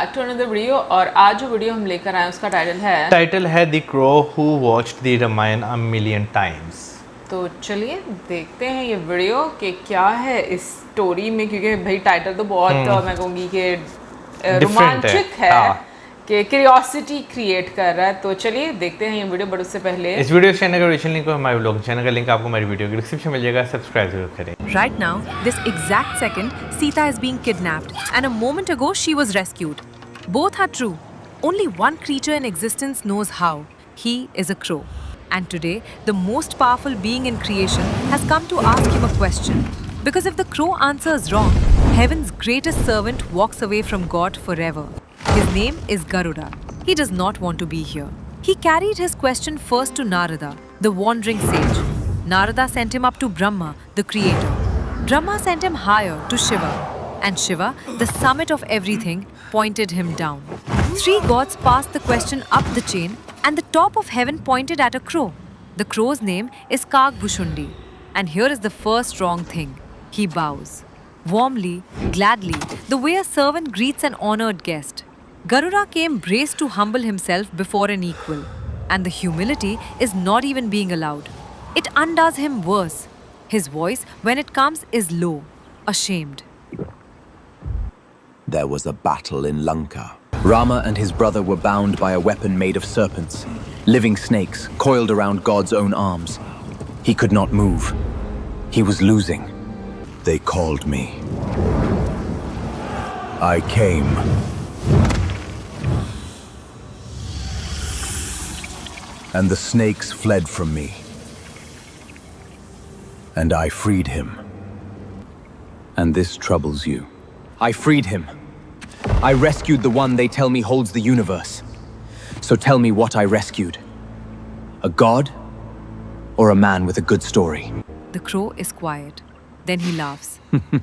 Back to another video. और आज जो वीडियो हम लेकर आए उसका टाइटल है the crow who watched the Ramayana a million times. तो चलिए देखते हैं ये वीडियो कि क्या है इस स्टोरी में, क्योंकि भाई टाइटल तो बहुत मैं कहूँगी कि रोमांचक है कि क्यूरियोसिटी क्रिएट कर रहा है। तो चलिए देखते हैं ये वीडियो। बट उससे पहले इस वीडियो चैनल का ओरिजिनल लिंक हमारे ब्लॉग चैनल का लिंक आपको हमारी वीडियो की डिस्क्रिप्शन में मिलेगा, सब्सक्राइब जरूर करें। Right now, this exact second, Sita is being kidnapped, and a moment ago she was rescued. Both are true. Only one creature in existence knows how. He is a crow. And today, the most powerful being in creation has come to ask him a question. Because if the crow answers wrong, heaven's greatest servant walks away from God forever. His name is Garuda. He does not want to be here. He carried his question first to Narada, the wandering sage. Narada sent him up to Brahma, the creator. Brahma sent him higher to Shiva. And Shiva, the summit of everything, pointed him down. Three gods passed the question up the chain, and the top of heaven pointed at a crow. The crow's name is Kagbhushundi. And here is the first wrong thing. He bows. Warmly, gladly, the way a servant greets an honored guest. Garuda came braced to humble himself before an equal. And the humility is not even being allowed. It undoes him worse. His voice, when it comes, is low, ashamed. There was a battle in Lanka. Rama and his brother were bound by a weapon made of serpents, living snakes coiled around God's own arms. He could not move. He was losing. They called me. I came. And the snakes fled from me. And I freed him. And this troubles you. I freed him. I rescued the one they tell me holds the universe. So tell me what I rescued. A god? Or a man with a good story? The crow is quiet. Then he laughs.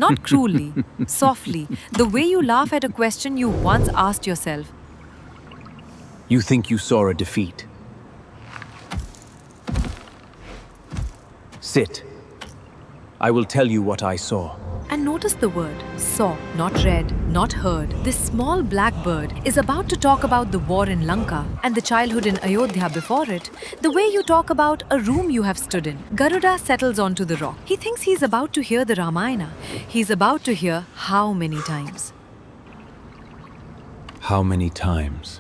Not cruelly, softly, the way you laugh at a question you once asked yourself. You think you saw a defeat. Sit. I will tell you what I saw. And notice the word saw, not read, not heard. This small black bird is about to talk about the war in Lanka and the childhood in Ayodhya before it, the way you talk about a room you have stood in. Garuda settles onto the rock. He thinks he's about to hear the Ramayana. He's about to hear how many times. How many times?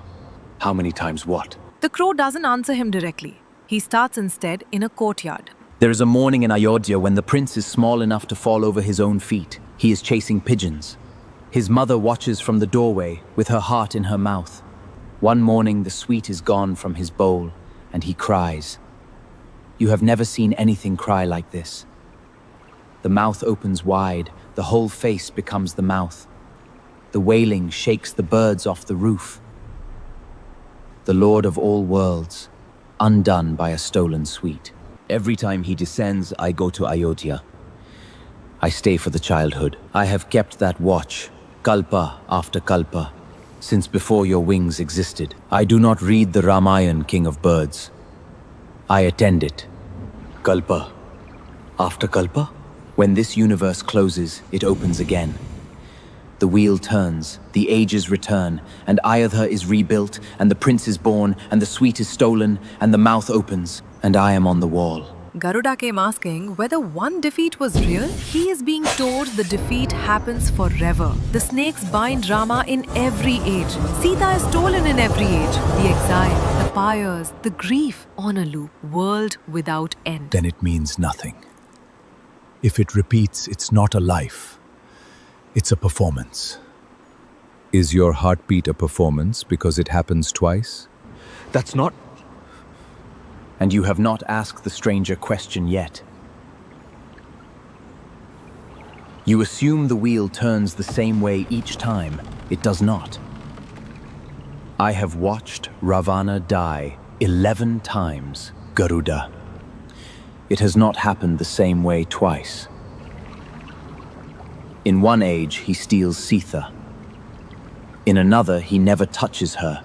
How many times what? The crow doesn't answer him directly. He starts instead in a courtyard. There is a morning in Ayodhya when the prince is small enough to fall over his own feet. He is chasing pigeons. His mother watches from the doorway with her heart in her mouth. One morning the sweet is gone from his bowl and he cries. You have never seen anything cry like this. The mouth opens wide, the whole face becomes the mouth. The wailing shakes the birds off the roof. The Lord of all worlds, undone by a stolen sweet. Every time he descends, I go to Ayodhya. I stay for the childhood. I have kept that watch, kalpa after kalpa, since before your wings existed. I do not read the Ramayana, king of birds. I attend it. Kalpa after kalpa? When this universe closes, it opens again. The wheel turns, the ages return, and Ayodhya is rebuilt, and the prince is born, and the sweet is stolen, and the mouth opens, and I am on the wall. Garuda came asking whether one defeat was real. He is being told the defeat happens forever. The snakes bind Rama in every age. Sita is stolen in every age. The exile, the pyres, the grief, on a loop, world without end. Then it means nothing. If it repeats, it's not a life. It's a performance. Is your heartbeat a performance because it happens twice? That's not... And you have not asked the stranger question yet. You assume the wheel turns the same way each time. It does not. I have watched Ravana die 11 times, Garuda. It has not happened the same way twice. In one age, he steals Sita. In another, he never touches her.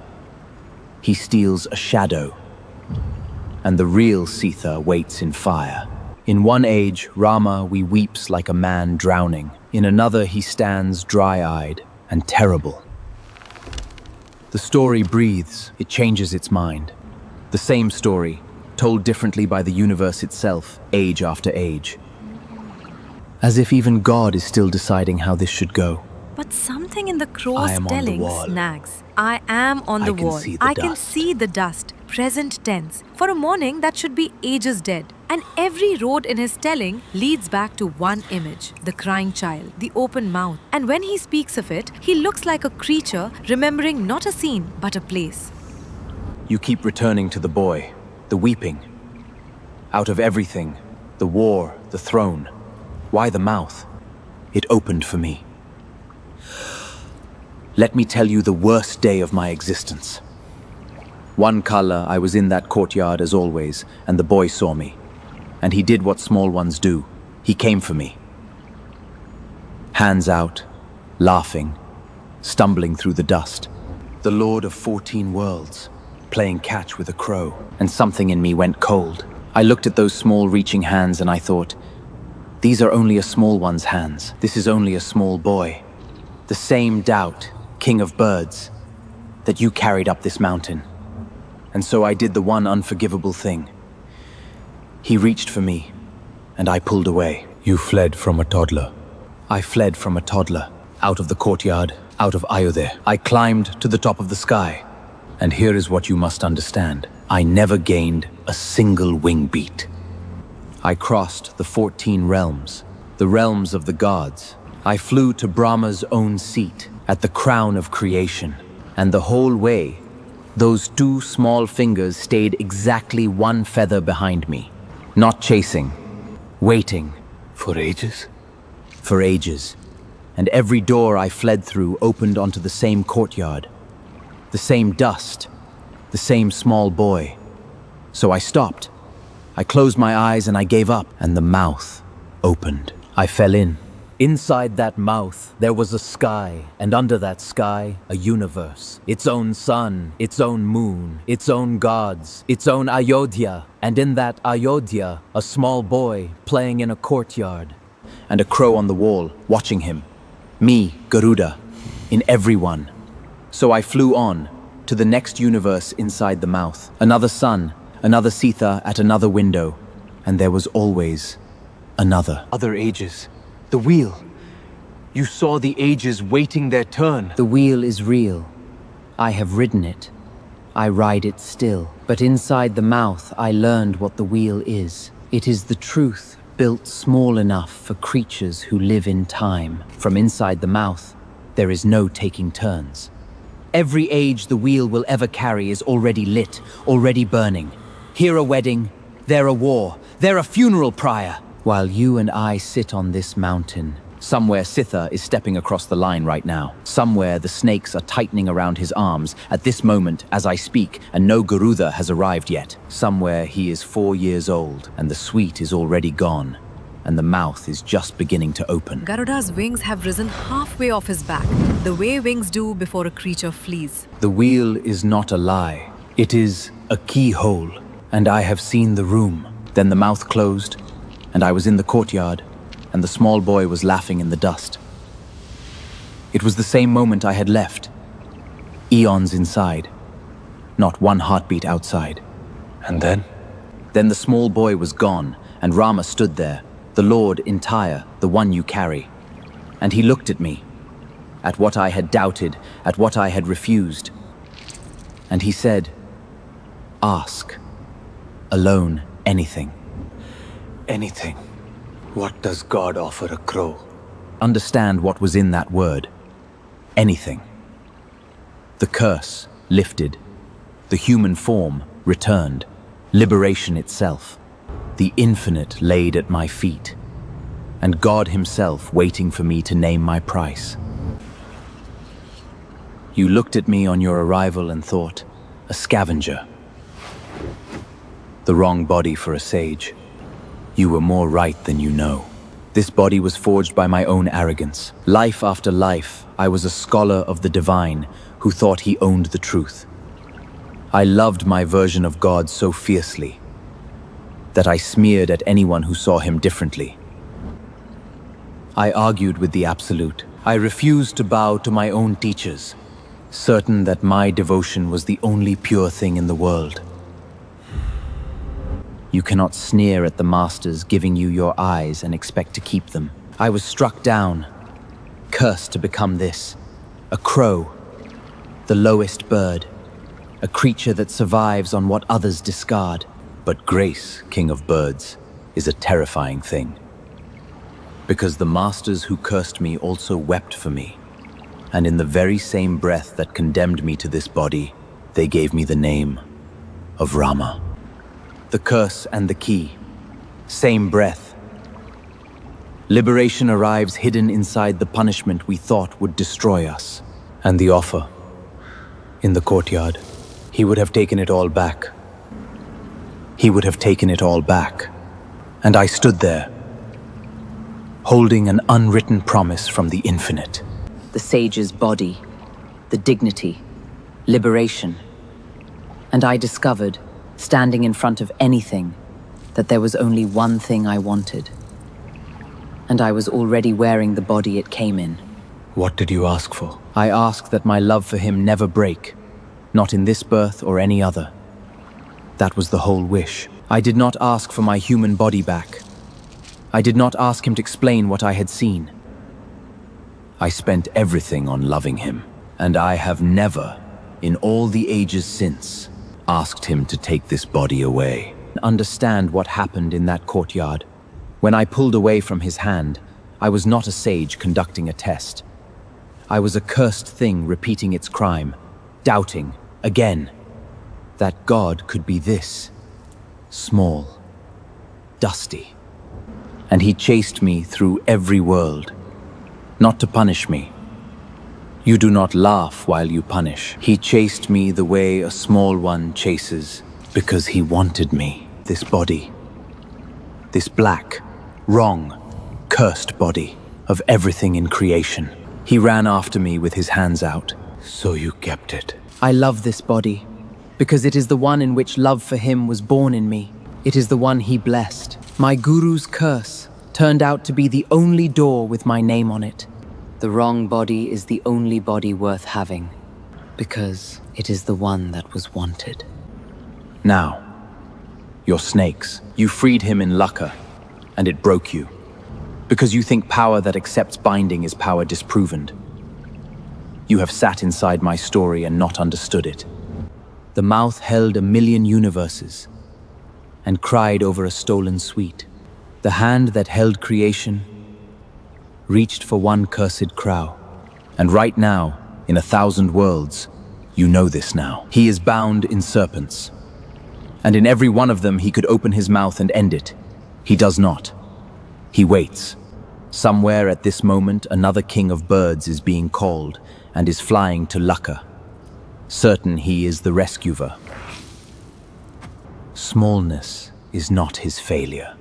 He steals a shadow. And the real Sita waits in fire. In one age, Rama, we weeps like a man drowning. In another, he stands dry-eyed and terrible. The story breathes, it changes its mind. The same story, told differently by the universe itself, age after age. As if even God is still deciding how this should go. But something in the crow's I am on the telling wall. snags. I am on the I can wall. see the I can dust. see the dust. Present tense. For a morning that should be ages dead. And every road in his telling leads back to one image. The crying child. The open mouth. And when he speaks of it, he looks like a creature remembering not a scene but a place. You keep returning to the boy, the weeping. Out of everything, the war, the throne. Why the mouth? It opened for me. Let me tell you the worst day of my existence. One color, I was in that courtyard as always, and the boy saw me. And he did what small ones do. He came for me. Hands out, laughing, stumbling through the dust. The Lord of 14 worlds, playing catch with a crow. And something in me went cold. I looked at those small reaching hands and I thought, these are only a small one's hands. This is only a small boy. The same doubt, king of birds, that you carried up this mountain. And so I did the one unforgivable thing. He reached for me, and I pulled away. You fled from a toddler. I fled from a toddler, out of the courtyard, out of Ayodhya. I climbed to the top of the sky. And here is what you must understand. I never gained a single wing beat. I crossed the 14 realms, the realms of the gods. I flew to Brahma's own seat, at the crown of creation. And the whole way, those two small fingers stayed exactly one feather behind me. Not chasing, waiting. For ages? For ages. And every door I fled through opened onto the same courtyard. The same dust. The same small boy. So I stopped. I closed my eyes and I gave up. And the mouth opened. I fell in. Inside that mouth, there was a sky, and under that sky, a universe. Its own sun, its own moon, its own gods, its own Ayodhya. And in that Ayodhya, a small boy playing in a courtyard. And a crow on the wall, watching him. Me, Garuda, in everyone. So I flew on, to the next universe inside the mouth. Another sun, another Sita at another window. And there was always another. Other ages. The wheel. You saw the ages waiting their turn. The wheel is real. I have ridden it. I ride it still. But inside the mouth, I learned what the wheel is. It is the truth built small enough for creatures who live in time. From inside the mouth, there is no taking turns. Every age the wheel will ever carry is already lit, already burning. Here a wedding, there a war, there a funeral pyre. While you and I sit on this mountain, somewhere Sitha is stepping across the line right now. Somewhere the snakes are tightening around his arms at this moment as I speak, and no Garuda has arrived yet. Somewhere he is 4 years old, and the sweet is already gone, and the mouth is just beginning to open. Garuda's wings have risen halfway off his back, the way wings do before a creature flees. The wheel is not a lie. It is a keyhole, and I have seen the room. Then the mouth closed, and I was in the courtyard, and the small boy was laughing in the dust. It was the same moment I had left. Eons inside. Not one heartbeat outside. And then? Then the small boy was gone, and Rama stood there, the Lord entire, the one you carry. And he looked at me, at what I had doubted, at what I had refused. And he said, ask. Alone, anything. Anything. What does God offer a crow? Understand what was in that word. Anything. The curse lifted. The human form returned. Liberation itself. The infinite laid at my feet. And God himself waiting for me to name my price. You looked at me on your arrival and thought, a scavenger. The wrong body for a sage. You were more right than you know. This body was forged by my own arrogance. Life after life, I was a scholar of the divine who thought he owned the truth. I loved my version of God so fiercely that I smeared at anyone who saw him differently. I argued with the absolute. I refused to bow to my own teachers. certain that my devotion was the only pure thing in the world. You cannot sneer at the masters giving you your eyes and expect to keep them. I was struck down, cursed to become this, a crow, the lowest bird, a creature that survives on what others discard. But grace, king of birds, is a terrifying thing. Because the masters who cursed me also wept for me. And in the very same breath that condemned me to this body, they gave me the name of Rama. The curse and the key, same breath. Liberation arrives hidden inside the punishment we thought would destroy us. And the offer, in the courtyard, he would have taken it all back. He would have taken it all back. And I stood there, holding an unwritten promise from the infinite. The sage's body, the dignity, liberation. And I discovered, standing in front of anything, that there was only one thing I wanted. And I was already wearing the body it came in. What did you ask for? I asked that my love for him never break, not in this birth or any other. That was the whole wish. I did not ask for my human body back. I did not ask him to explain what I had seen. I spent everything on loving him, and I have never, in all the ages since, asked him to take this body away. Understand what happened in that courtyard. When I pulled away from his hand, I was not a sage conducting a test. I was a cursed thing repeating its crime, doubting, again, that God could be this, small, dusty. And he chased me through every world, not to punish me. You do not laugh while you punish. He chased me the way a small one chases, because he wanted me. This body, this black, wrong, cursed body of everything in creation. He ran after me with his hands out. So you kept it. I love this body, because it is the one in which love for him was born in me. It is the one he blessed. My guru's curse turned out to be the only door with my name on it. The wrong body is the only body worth having, because it is the one that was wanted. Now, your snakes. You freed him in Lucca, and it broke you. Because you think power that accepts binding is power disproven. You have sat inside my story and not understood it. The mouth held 1,000,000 universes and cried over a stolen sweet. The hand that held creation reached for one cursed crow. And right now, in 1,000 worlds, you know this now. He is bound in serpents. And in every one of them he could open his mouth and end it. He does not. He waits. Somewhere at this moment, another king of birds is being called and is flying to Lucca, certain he is the rescuer. Smallness is not his failure.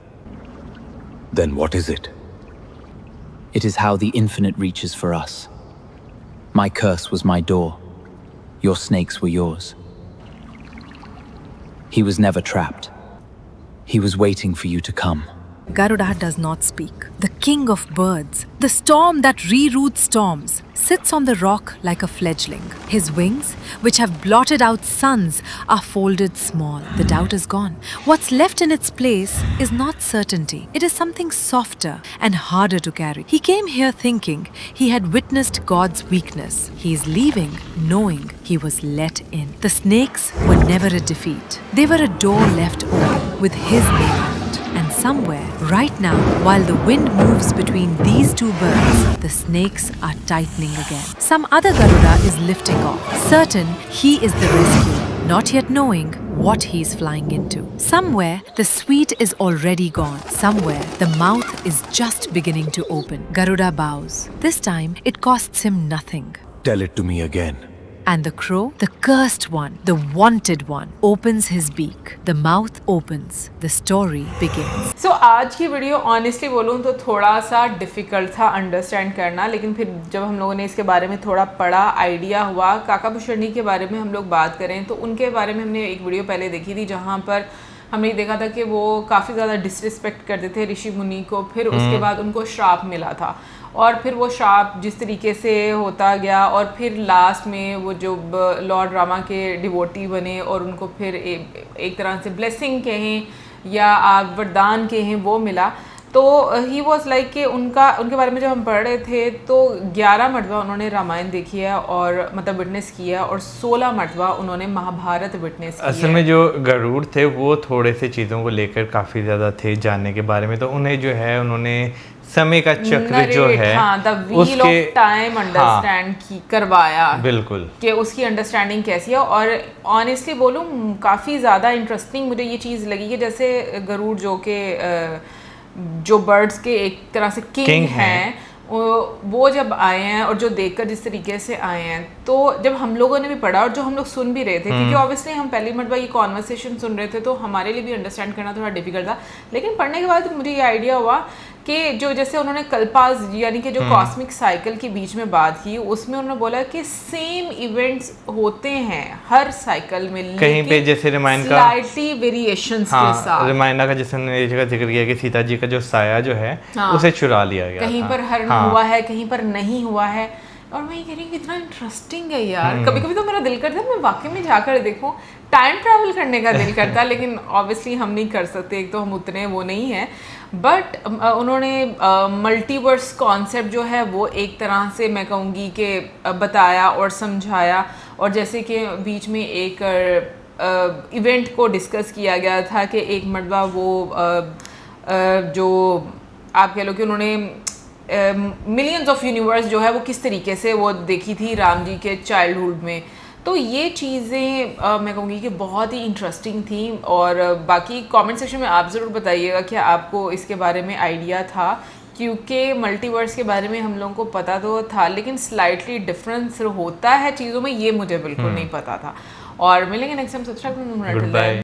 Then what is it? It is how the infinite reaches for us. My curse was my door. Your snakes were yours. He was never trapped. He was waiting for you to come. Garuda does not speak. The king of birds, the storm that reroutes storms, sits on the rock like a fledgling. His wings, which have blotted out suns, are folded small. The doubt is gone. What's left in its place is not certainty. It is something softer and harder to carry. He came here thinking he had witnessed God's weakness. He is leaving knowing he was let in. The snakes were never a defeat. They were a door left open with his name on it. And somewhere, right now, while the wind moves between these two birds, the snakes are tightening again. Some other Garuda is lifting off, certain he is the rescuer, not yet knowing what he's flying into. Somewhere, the sweet is already gone. Somewhere, the mouth is just beginning to open. Garuda bows. This time, it costs him nothing. Tell it to me again. And the crow, the cursed one, the wanted one, opens his beak. The mouth opens. The story begins. So आज की video honestly बोलूँ तो थोड़ा सा difficult था understand करना, लेकिन फिर जब हम लोगों ने इसके बारे में थोड़ा पढ़ा, आइडिया हुआ, काका भूषणी के बारे में हम लोग बात करें तो उनके बारे में हमने एक वीडियो पहले देखी थी जहाँ पर हमने देखा था कि वो काफ़ी ज़्यादा डिसरिस्पेक्ट करते थे ऋषि मुनि को, फिर उसके बाद उनको श्राप मिला था और फिर वो श्राप जिस तरीके से होता गया और फिर लास्ट में वो जो लॉर्ड रामा के डिवोटी बने और उनको फिर एक तरह से ब्लेसिंग कहें या आप वरदान कहें वो मिला। तो ही वॉज लाइक कि उनके बारे में जब हम पढ़ रहे थे तो 11 मरतबा उन्होंने रामायण देखी है और मतलब विटनेस किया और 16 मरतबा उन्होंने महाभारत विटनेस किया। असल में जो गरुड़ थे वो थोड़े से चीज़ों को लेकर काफ़ी ज़्यादा थे जानने के बारे में, तो उन्हें जो है उन्होंने समय का चक्र जो है the wheel of time understand करवाया, बिल्कुल कि उसकी अंडरस्टैंडिंग कैसी है। और ऑनेस्टली बोलूँ काफ़ी ज़्यादा इंटरेस्टिंग मुझे ये चीज़ लगी कि जैसे गरुड़ जो बर्ड्स के एक तरह से किंग हैं, वो जब आए हैं और जो देखकर जिस तरीके से आए हैं, तो जब हम लोगों ने भी पढ़ा और जो हम लोग सुन भी रहे थे, क्योंकि ऑब्वियसली हम पहली मरतबा ये कॉन्वर्सेशन सुन रहे थे तो हमारे लिए भी अंडरस्टैंड करना थोड़ा डिफिकल्ट था, लेकिन पढ़ने के बाद मुझे ये आइडिया हुआ कि जो जैसे उन्होंने कल्पास यानी कि जो कॉस्मिक साइकिल के बीच में बात की, उसमें उन्होंने बोला कि सेम इवेंट्स होते हैं हर साइकिल में, कहीं पे जैसे रामायण का स्लाइटली वेरिएशंस के साथ। रामायण का जैसे उन्होंने ये जगह जिक्र किया कि सीता जी का जो साया जो है उसे चुरा लिया गया, कहीं पर हरण हुआ है, कहीं पर नहीं हुआ है। और मैं ये कह रही हूँ कितना इंटरेस्टिंग है यार। कभी कभी तो मेरा दिल करता है मैं वाकई में जाकर देखूँ, टाइम ट्रैवल करने का दिल करता है, लेकिन ऑब्वियसली हम नहीं कर सकते, एक तो हम उतने वो नहीं हैं। बट उन्होंने मल्टीवर्स कॉन्सेप्ट जो है वो एक तरह से मैं कहूँगी कि बताया और समझाया। और जैसे कि बीच में एक इवेंट को डिस्कस किया गया था कि एक मरतबा वो जो आप कह लो कि उन्होंने मिलियंस ऑफ यूनिवर्स जो है वो किस तरीके से वो देखी थी राम जी के चाइल्डहुड में। तो ये चीज़ें मैं कहूँगी कि बहुत ही इंटरेस्टिंग थी। और बाकी कमेंट सेक्शन में आप ज़रूर बताइएगा कि आपको इसके बारे में आइडिया था, क्योंकि मल्टीवर्स के बारे में हम लोगों को पता तो था लेकिन स्लाइटली डिफरेंस होता है चीज़ों में, ये मुझे बिल्कुल नहीं पता था। और मिलेंगे नेक्स्ट टाइम। सब्सक्राइब।